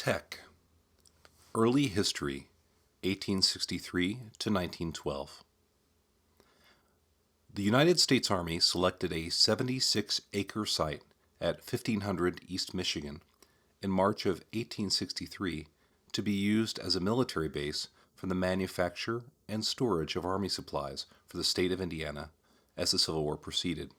Tech. Early History, 1863 to 1912. The United States Army selected a 76-acre site at 1500 East Michigan in March of 1863 to be used as a military base for the manufacture and storage of Army supplies for the state of Indiana as the Civil War proceeded.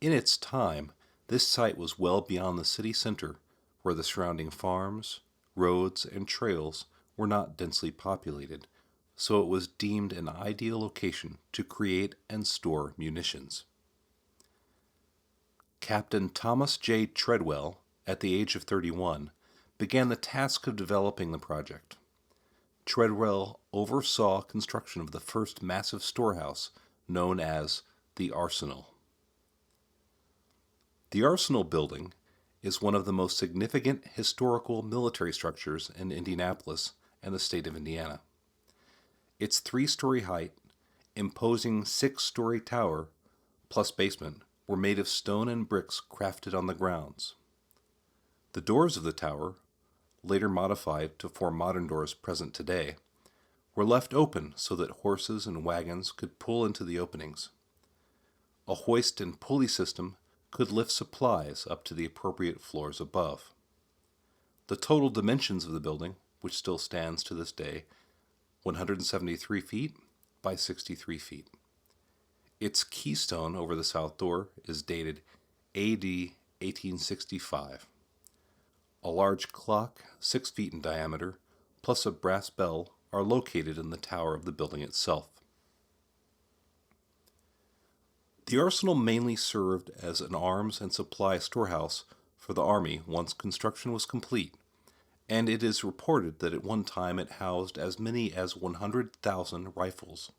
In its time, this site was well beyond the city center, where the surrounding farms, roads, and trails were not densely populated, so it was deemed an ideal location to create and store munitions. Captain Thomas J. Treadwell, at the age of 31, began the task of developing the project. Treadwell oversaw construction of the first massive storehouse, known as the Arsenal. The Arsenal building is one of the most significant historical military structures in Indianapolis and the state of Indiana. Its 3-story height, imposing 6-story tower, plus basement, were made of stone and bricks crafted on the grounds. The doors of the tower, later modified to form modern doors present today, were left open so that horses and wagons could pull into the openings. A hoist and pulley system could lift supplies up to the appropriate floors above. The total dimensions of the building, which still stands to this day, 173 feet by 63 feet. Its keystone over the south door is dated AD 1865. A large clock, 6 feet in diameter, plus a brass bell are located in the tower of the building itself. The arsenal mainly served as an arms and supply storehouse for the Army once construction was complete, and it is reported that at one time it housed as many as 100,000 rifles.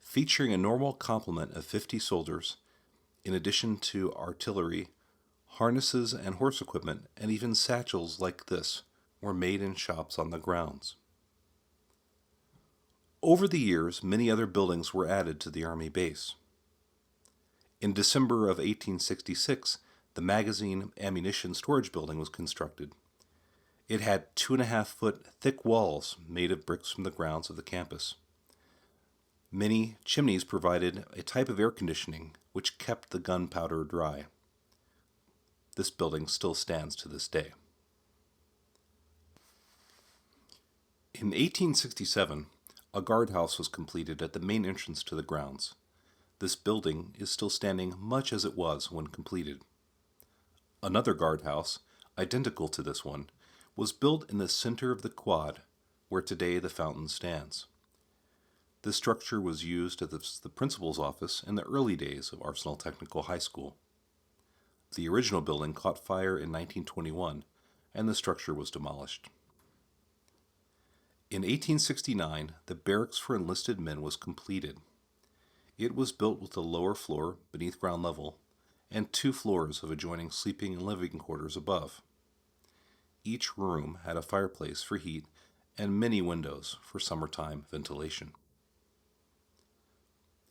Featuring a normal complement of 50 soldiers, in addition to artillery, harnesses and horse equipment, and even satchels like this, were made in shops on the grounds. Over the years, many other buildings were added to the Army base. In December of 1866, the magazine ammunition storage building was constructed. It had 2.5-foot thick walls made of bricks from the grounds of the campus. Many chimneys provided a type of air conditioning which kept the gunpowder dry. This building still stands to this day. In 1867, a guardhouse was completed at the main entrance to the grounds. This building is still standing much as it was when completed. Another guardhouse, identical to this one, was built in the center of the quad, where today the fountain stands. This structure was used as the principal's office in the early days of Arsenal Technical High School. The original building caught fire in 1921, and the structure was demolished. In 1869, the barracks for enlisted men was completed. It was built with a lower floor beneath ground level and 2 floors of adjoining sleeping and living quarters above. Each room had a fireplace for heat and many windows for summertime ventilation.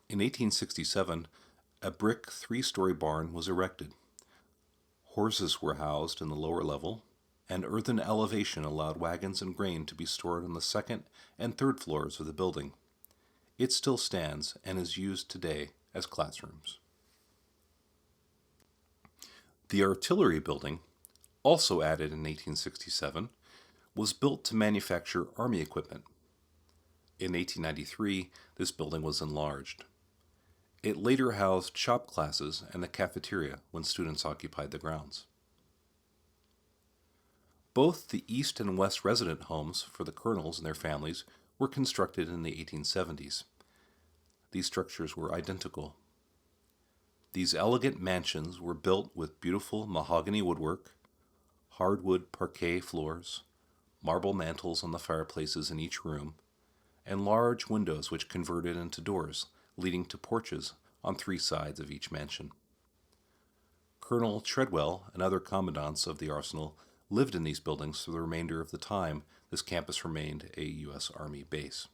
In 1867, a brick 3-story barn was erected. Horses were housed in the lower level, and earthen elevation allowed wagons and grain to be stored on the 2nd and 3rd floors of the building. It still stands and is used today as classrooms. The artillery building, also added in 1867, was built to manufacture Army equipment. In 1893, this building was enlarged. It later housed shop classes and the cafeteria when students occupied the grounds. Both the east and west resident homes for the colonels and their families were constructed in the 1870s. These structures were identical. These elegant mansions were built with beautiful mahogany woodwork, hardwood parquet floors, marble mantels on the fireplaces in each room, and large windows which converted into doors, leading to porches on 3 sides of each mansion. Colonel Treadwell and other commandants of the arsenal lived in these buildings for the remainder of the time this campus remained a U.S. Army base.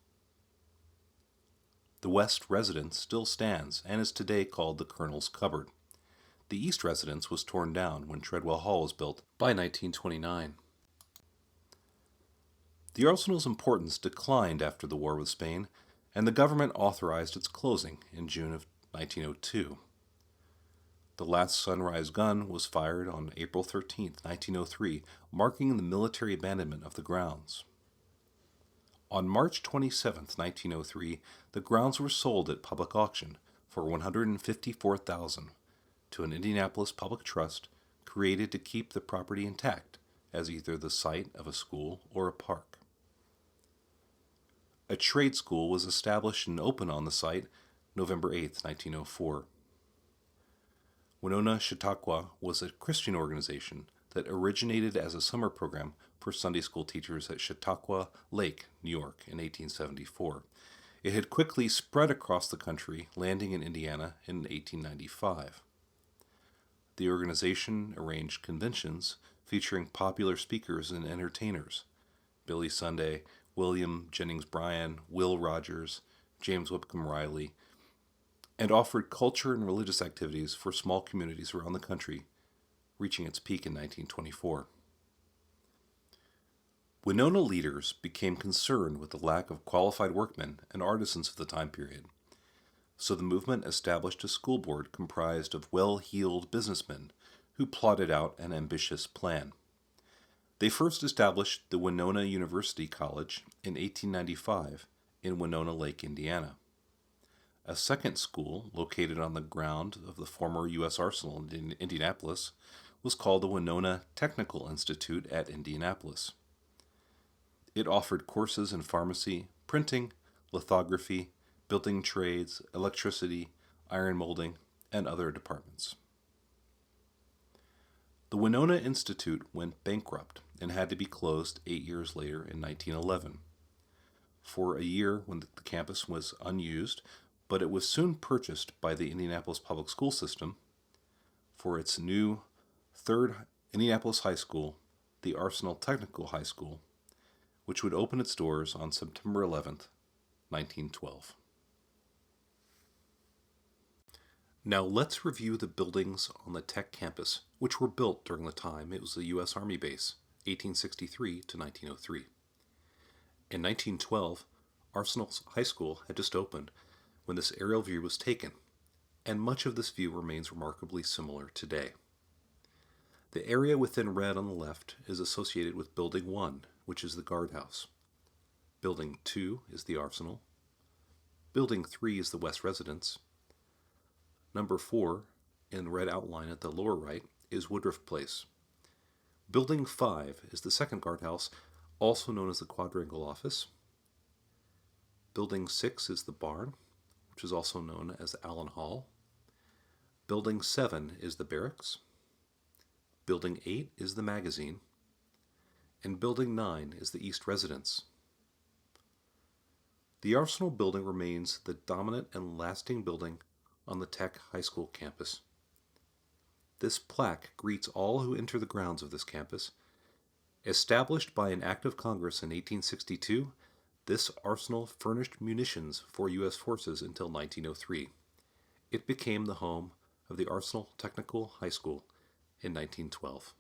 The west residence still stands and is today called the Colonel's Cupboard. The east residence was torn down when Treadwell Hall was built by 1929. The arsenal's importance declined after the war with Spain, and the government authorized its closing in June of 1902. The last Sunrise gun was fired on April 13, 1903, marking the military abandonment of the grounds. On March 27, 1903, the grounds were sold at public auction for $154,000 to an Indianapolis public trust created to keep the property intact as either the site of a school or a park. A trade school was established and opened on the site November 8, 1904. Winona Chautauqua was a Christian organization that originated as a summer program for Sunday school teachers at Chautauqua Lake, New York, in 1874. It had quickly spread across the country, landing in Indiana in 1895. The organization arranged conventions featuring popular speakers and entertainers: Billy Sunday, William Jennings Bryan, Will Rogers, James Whitcomb Riley, and offered culture and religious activities for small communities around the country, reaching its peak in 1924. Winona leaders became concerned with the lack of qualified workmen and artisans of the time period, so the movement established a school board comprised of well-heeled businessmen who plotted out an ambitious plan. They first established the Winona University College in 1895 in Winona Lake, Indiana. A second school, located on the ground of the former U.S. Arsenal in Indianapolis, was called the Winona Technical Institute at Indianapolis. It offered courses in pharmacy, printing, lithography, building trades, electricity, iron molding, and other departments. The Winona Institute went bankrupt and had to be closed 8 years later in 1911. For a year when the campus was unused, but it was soon purchased by the Indianapolis public school system for its new third Indianapolis high school, the Arsenal Technical High School, which would open its doors on September 11, 1912. Now let's review the buildings on the Tech campus, which were built during the time it was a U.S. Army base, 1863 to 1903. In 1912, Arsenal High School had just opened when this aerial view was taken, and much of this view remains remarkably similar today. The area within red on the left is associated with Building 1, which is the guardhouse. Building 2 is the Arsenal. Building 3 is the West Residence. Number 4, in red outline at the lower right, is Woodruff Place. Building 5 is the second guardhouse, also known as the Quadrangle Office. Building 6 is the barn, which is also known as Allen Hall. Building 7 is the barracks. Building 8 is the magazine. And Building 9 is the East Residence. The Arsenal building remains the dominant and lasting building on the Tech High School campus. This plaque greets all who enter the grounds of this campus. Established by an act of Congress in 1862, this arsenal furnished munitions for U.S. forces until 1903. It became the home of the Arsenal Technical High School in 1912.